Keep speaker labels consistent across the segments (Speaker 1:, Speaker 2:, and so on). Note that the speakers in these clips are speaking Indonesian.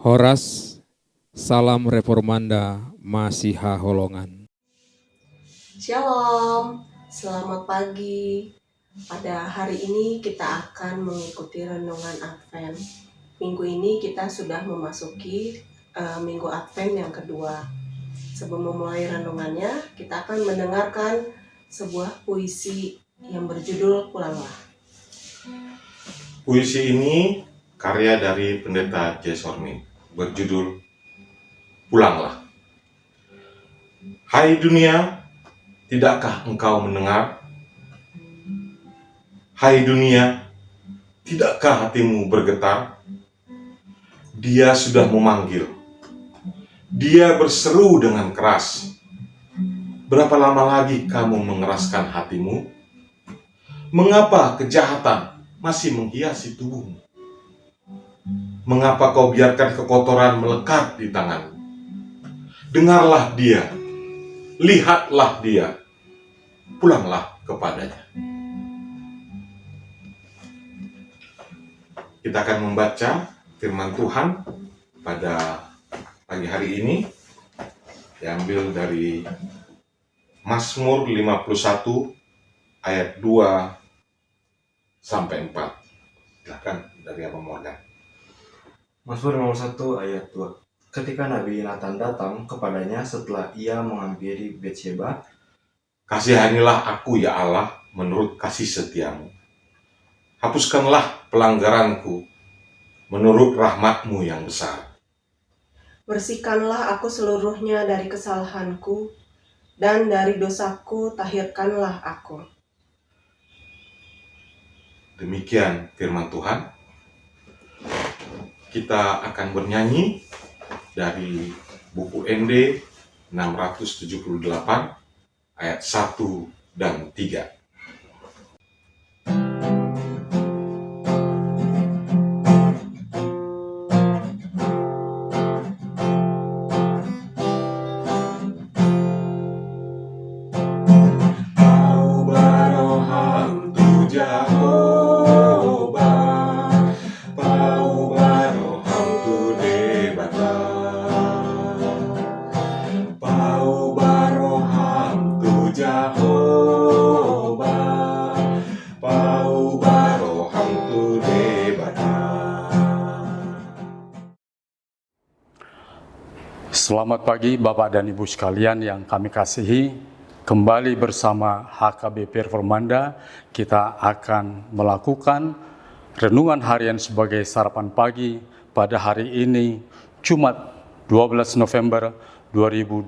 Speaker 1: Horas, salam reformanda, Masiha Holongan.
Speaker 2: Shalom, selamat pagi. Pada hari ini kita akan mengikuti renungan Advent. Minggu ini kita sudah memasuki Minggu Advent yang kedua. Sebelum memulai renungannya, kita akan mendengarkan sebuah puisi yang berjudul Pulanglah.
Speaker 3: Puisi ini karya dari Pendeta J. Sormin, berjudul Pulanglah. Hai dunia, tidakkah engkau mendengar? Hai dunia, tidakkah hatimu bergetar? Dia sudah memanggil. Dia berseru dengan keras. Berapa lama lagi kamu mengeraskan hatimu? Mengapa kejahatan masih menghiasi tubuhmu? Mengapa kau biarkan kekotoran melekat di tanganmu? Dengarlah dia, lihatlah dia, pulanglah kepadanya. Kita akan membaca firman Tuhan pada pagi hari ini, diambil dari Mazmur 51 ayat 2 sampai 4. Silakan dari Abang Morgan.
Speaker 4: Mazmur 51 ayat 2. Ketika Nabi Nathan datang kepadanya setelah ia menghampiri Betsheba,
Speaker 3: Kasihanilah aku ya Allah menurut kasih setiamu. Hapuskanlah pelanggaranku menurut rahmatmu yang besar.
Speaker 2: Bersihkanlah aku seluruhnya dari kesalahanku, dan dari dosaku tahirkanlah aku.
Speaker 3: Demikian firman Tuhan. Kita akan bernyanyi dari buku ND 678 ayat 1 dan 3.
Speaker 5: Selamat pagi Bapak dan Ibu sekalian yang kami kasihi. Kembali bersama HKBP Reformanda, kita akan melakukan renungan harian sebagai sarapan pagi pada hari ini, Jumat 12 November 2025.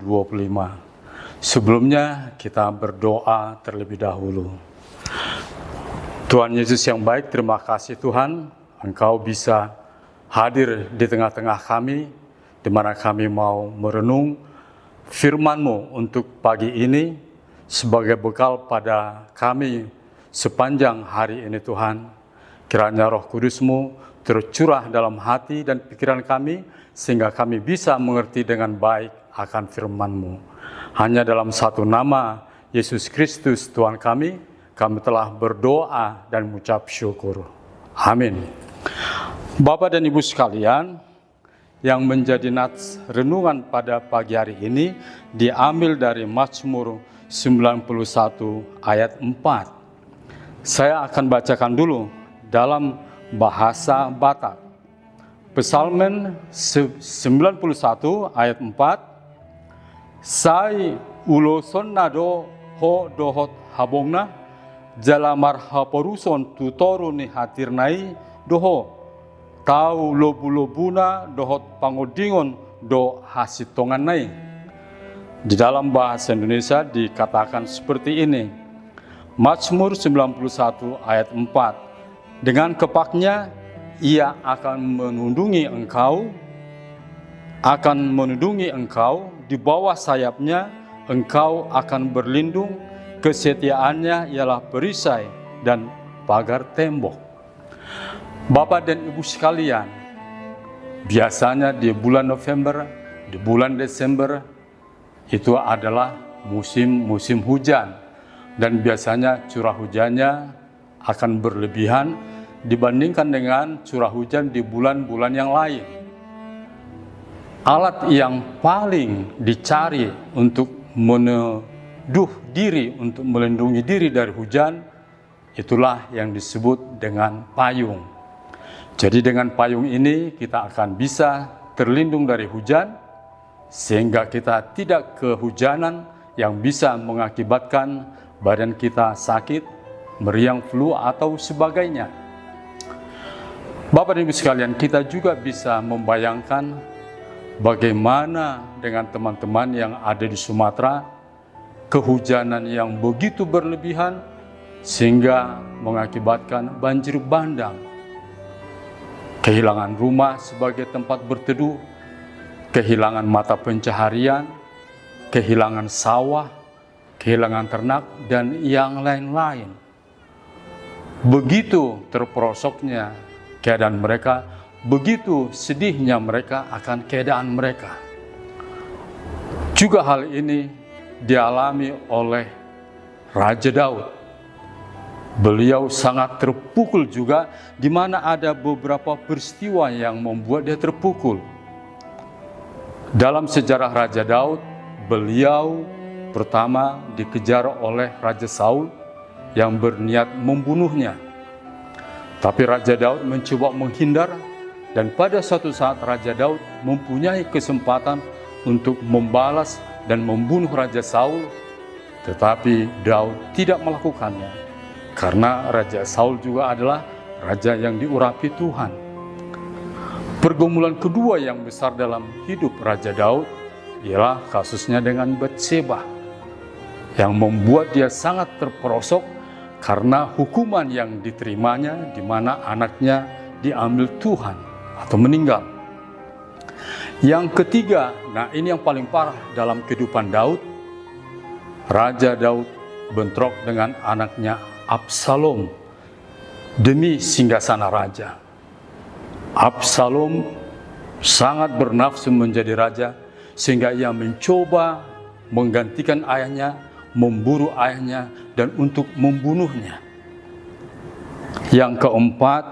Speaker 5: Sebelumnya kita berdoa terlebih dahulu. Tuhan Yesus yang baik, terima kasih Tuhan, Engkau bisa hadir di tengah-tengah kami, di mana kami mau merenung firman-Mu untuk pagi ini sebagai bekal pada kami sepanjang hari ini Tuhan. Kiranya Roh Kudus-Mu tercurah dalam hati dan pikiran kami sehingga kami bisa mengerti dengan baik akan firman-Mu. Hanya dalam satu nama, Yesus Kristus Tuhan kami telah berdoa dan mengucap syukur. Amin. Bapak dan Ibu sekalian, yang menjadi nats renungan pada pagi hari ini diambil dari Mazmur 91 ayat 4. Saya akan bacakan dulu dalam bahasa Batak. Psalmen 91 ayat 4. Sai uloson nado ho dohot habongna jalamar haporuson tutoru ni hatirnai doho tau lobu-lobuna dohot pangodingon do hasitongan nai. Di dalam bahasa Indonesia dikatakan seperti ini. Mazmur 91 ayat 4. Dengan kepaknya ia akan menundungi engkau, di bawah sayapnya engkau akan berlindung, kesetiaannya ialah perisai dan pagar tembok. Bapak dan Ibu sekalian, biasanya di bulan November, di bulan Desember, itu adalah musim hujan. Dan biasanya curah hujannya akan berlebihan dibandingkan dengan curah hujan di bulan-bulan yang lain. alat yang paling dicari untuk meneduh diri, untuk melindungi diri dari hujan, itulah yang disebut dengan payung. Jadi dengan payung ini kita akan bisa terlindung dari hujan, sehingga kita tidak kehujanan yang bisa mengakibatkan badan kita sakit, meriang, flu, atau sebagainya. Bapak dan Ibu sekalian, kita juga bisa membayangkan bagaimana dengan teman-teman yang ada di Sumatera, kehujanan yang begitu berlebihan sehingga mengakibatkan banjir bandang, kehilangan rumah sebagai tempat berteduh, kehilangan mata pencaharian, kehilangan sawah, kehilangan ternak, dan yang lain-lain. Begitu terperosoknya keadaan mereka, begitu sedihnya mereka akan keadaan mereka. Juga hal ini dialami oleh Raja Daud. Beliau sangat terpukul juga, di mana ada beberapa peristiwa yang membuat dia terpukul. Dalam sejarah Raja Daud, beliau pertama dikejar oleh Raja Saul yang berniat membunuhnya. Tapi Raja Daud mencoba menghindar, dan pada suatu saat Raja Daud mempunyai kesempatan untuk membalas dan membunuh Raja Saul, tetapi Daud tidak melakukannya, karena Raja Saul juga adalah raja yang diurapi Tuhan. Pergumulan kedua yang besar dalam hidup Raja Daud ialah kasusnya dengan Batseba, yang membuat dia sangat terperosok karena hukuman yang diterimanya, di mana anaknya diambil Tuhan atau meninggal. Yang ketiga, nah ini yang paling parah dalam kehidupan Daud. Raja Daud bentrok dengan anaknya Absalom demi singgasana raja. Absalom sangat bernafsu menjadi raja, sehingga ia mencoba menggantikan ayahnya, memburu ayahnya, dan untuk membunuhnya. Yang keempat,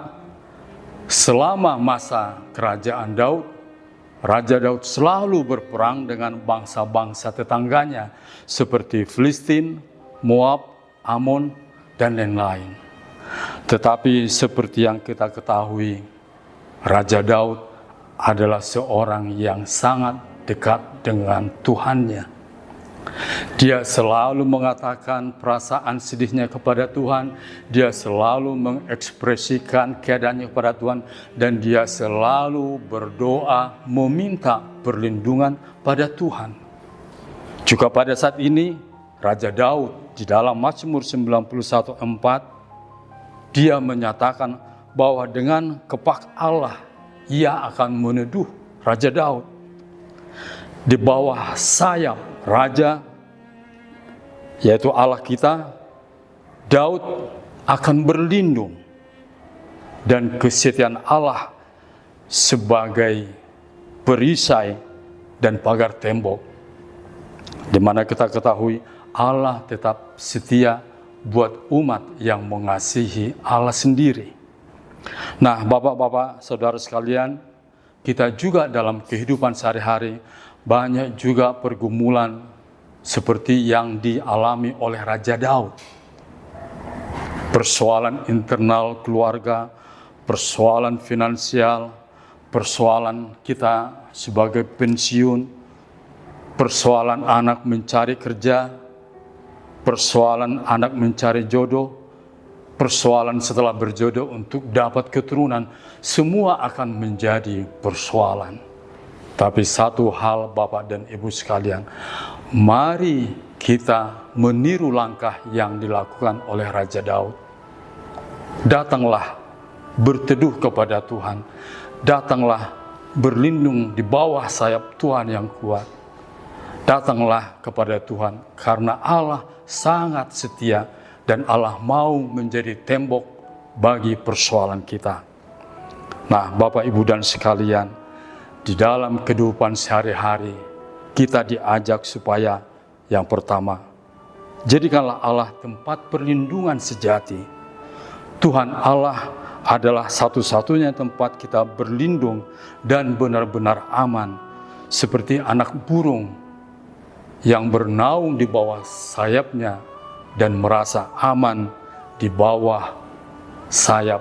Speaker 5: selama masa kerajaan Daud, Raja Daud selalu berperang dengan bangsa-bangsa tetangganya seperti Filistin, Moab, Amon, dan lain-lain. Tetapi seperti yang kita ketahui, Raja Daud adalah seorang yang sangat dekat dengan Tuhannya. Dia selalu mengatakan perasaan sedihnya kepada Tuhan, dia selalu mengekspresikan keadaannya kepada Tuhan, dan dia selalu berdoa meminta perlindungan pada Tuhan. Juga pada saat ini, Raja Daud di dalam Mazmur 91:4, dia menyatakan bahwa dengan kepak Allah, ia akan meneduh Raja Daud. Di bawah sayap Raja, yaitu Allah kita, Daud akan berlindung, dan kesetiaan Allah sebagai perisai dan pagar tembok, di mana kita ketahui Allah tetap setia buat umat yang mengasihi Allah sendiri. Nah, bapak-bapak, saudara sekalian, kita juga dalam kehidupan sehari-hari banyak juga pergumulan seperti yang dialami oleh Raja Daud. Persoalan internal keluarga, persoalan finansial, persoalan kita sebagai pensiun, persoalan anak mencari kerja, persoalan anak mencari jodoh, persoalan setelah berjodoh untuk dapat keturunan, semua akan menjadi persoalan. Tapi satu hal Bapak dan Ibu sekalian, mari kita meniru langkah yang dilakukan oleh Raja Daud. Datanglah berteduh kepada Tuhan, datanglah berlindung di bawah sayap Tuhan yang kuat. Datanglah kepada Tuhan, karena Allah sangat setia dan Allah mau menjadi tembok bagi persoalan kita. Nah, Bapak, Ibu, dan sekalian, di dalam kehidupan sehari-hari, kita diajak supaya yang pertama, jadikanlah Allah tempat perlindungan sejati. Tuhan Allah adalah satu-satunya tempat kita berlindung dan benar-benar aman, seperti anak burung yang bernaung di bawah sayapnya dan merasa aman di bawah sayap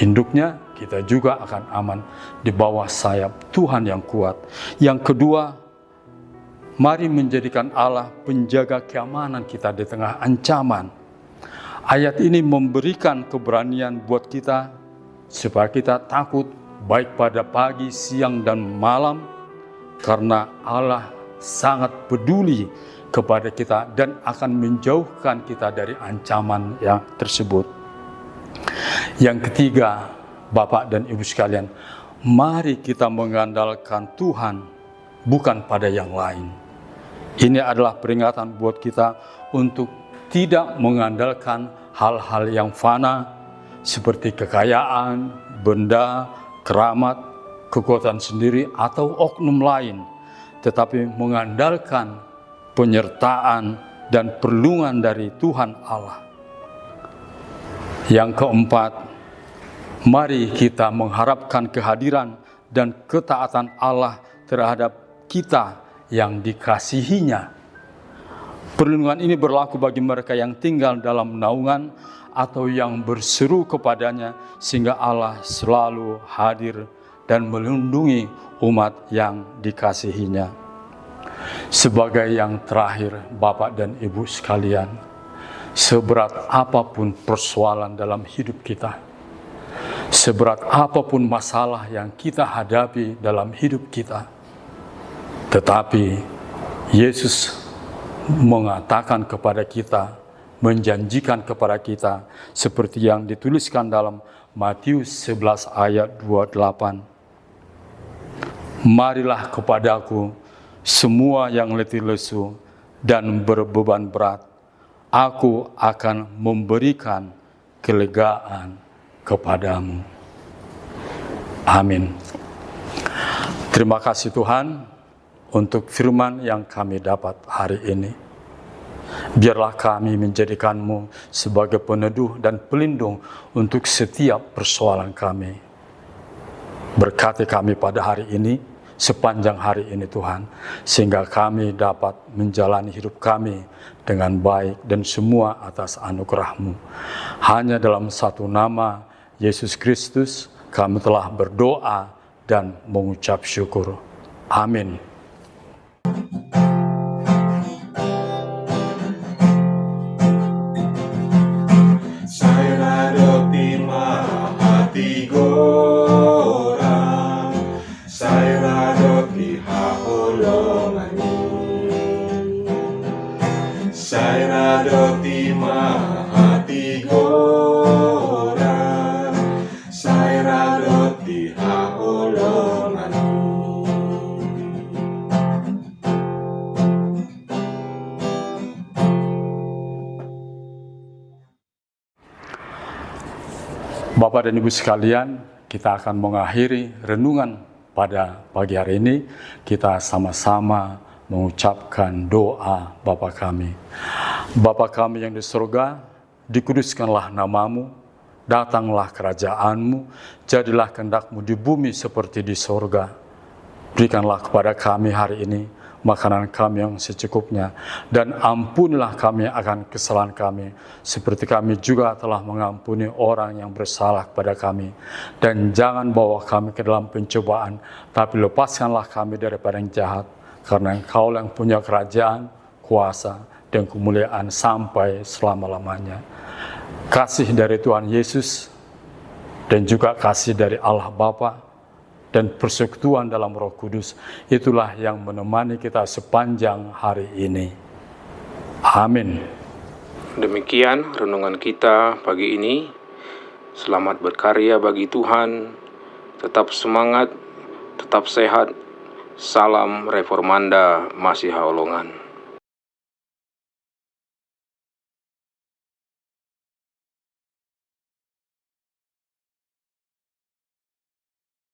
Speaker 5: induknya, kita juga akan aman di bawah sayap Tuhan yang kuat. Yang kedua, mari menjadikan Allah penjaga keamanan kita di tengah ancaman. Ayat ini memberikan keberanian buat kita supaya kita takut baik pada pagi, siang, dan malam, karena Allah sangat peduli kepada kita dan akan menjauhkan kita dari ancaman yang tersebut. Yang ketiga, Bapak dan Ibu sekalian, mari kita mengandalkan Tuhan, bukan pada yang lain. Ini adalah peringatan buat kita untuk tidak mengandalkan hal-hal yang fana seperti kekayaan, benda, keramat, kekuatan sendiri, atau oknum lain, tetapi mengandalkan penyertaan dan perlindungan dari Tuhan Allah. Yang keempat, mari kita mengharapkan kehadiran dan ketaatan Allah terhadap kita yang dikasihinya. Perlindungan ini berlaku bagi mereka yang tinggal dalam naungan atau yang berseru kepadanya, sehingga Allah selalu hadir dan melindungi umat yang dikasihinya. Sebagai yang terakhir, Bapak dan Ibu sekalian, seberat apapun persoalan dalam hidup kita, seberat apapun masalah yang kita hadapi dalam hidup kita, tetapi Yesus mengatakan kepada kita, menjanjikan kepada kita, seperti yang dituliskan dalam Matius 11 ayat 28. Marilah kepadaku semua yang letih lesu dan berbeban berat, aku akan memberikan kelegaan kepadamu. Amin. Terima kasih Tuhan untuk firman yang kami dapat hari ini. Biarlah kami menjadikan-Mu sebagai peneduh dan pelindung untuk setiap persoalan kami. Berkati kami pada hari ini, sepanjang hari ini Tuhan, sehingga kami dapat menjalani hidup kami dengan baik dan semua atas anugerah-Mu. Hanya dalam satu nama, Yesus Kristus, kami telah berdoa dan mengucap syukur. Amin. Bapak dan Ibu sekalian, kita akan mengakhiri renungan pada pagi hari ini. Kita sama-sama mengucapkan doa Bapa kami. Bapa kami yang di surga, dikuduskanlah nama-Mu, datanglah kerajaan-Mu, jadilah kehendak-Mu di bumi seperti di surga. Berikanlah kepada kami hari ini makanan kami yang secukupnya, dan ampunilah kami akan kesalahan kami, seperti kami juga telah mengampuni orang yang bersalah kepada kami. Dan jangan bawa kami ke dalam pencobaan, tapi lepaskanlah kami daripada yang jahat, karena Engkau yang punya kerajaan, kuasa, dan kemuliaan sampai selama-lamanya. Kasih dari Tuhan Yesus, dan juga kasih dari Allah Bapa, dan persekutuan dalam Roh Kudus, itulah yang menemani kita sepanjang hari ini. Amin.
Speaker 1: Demikian renungan kita pagi ini. Selamat berkarya bagi Tuhan. Tetap semangat, tetap sehat. Salam Reformanda Masiha Holongan.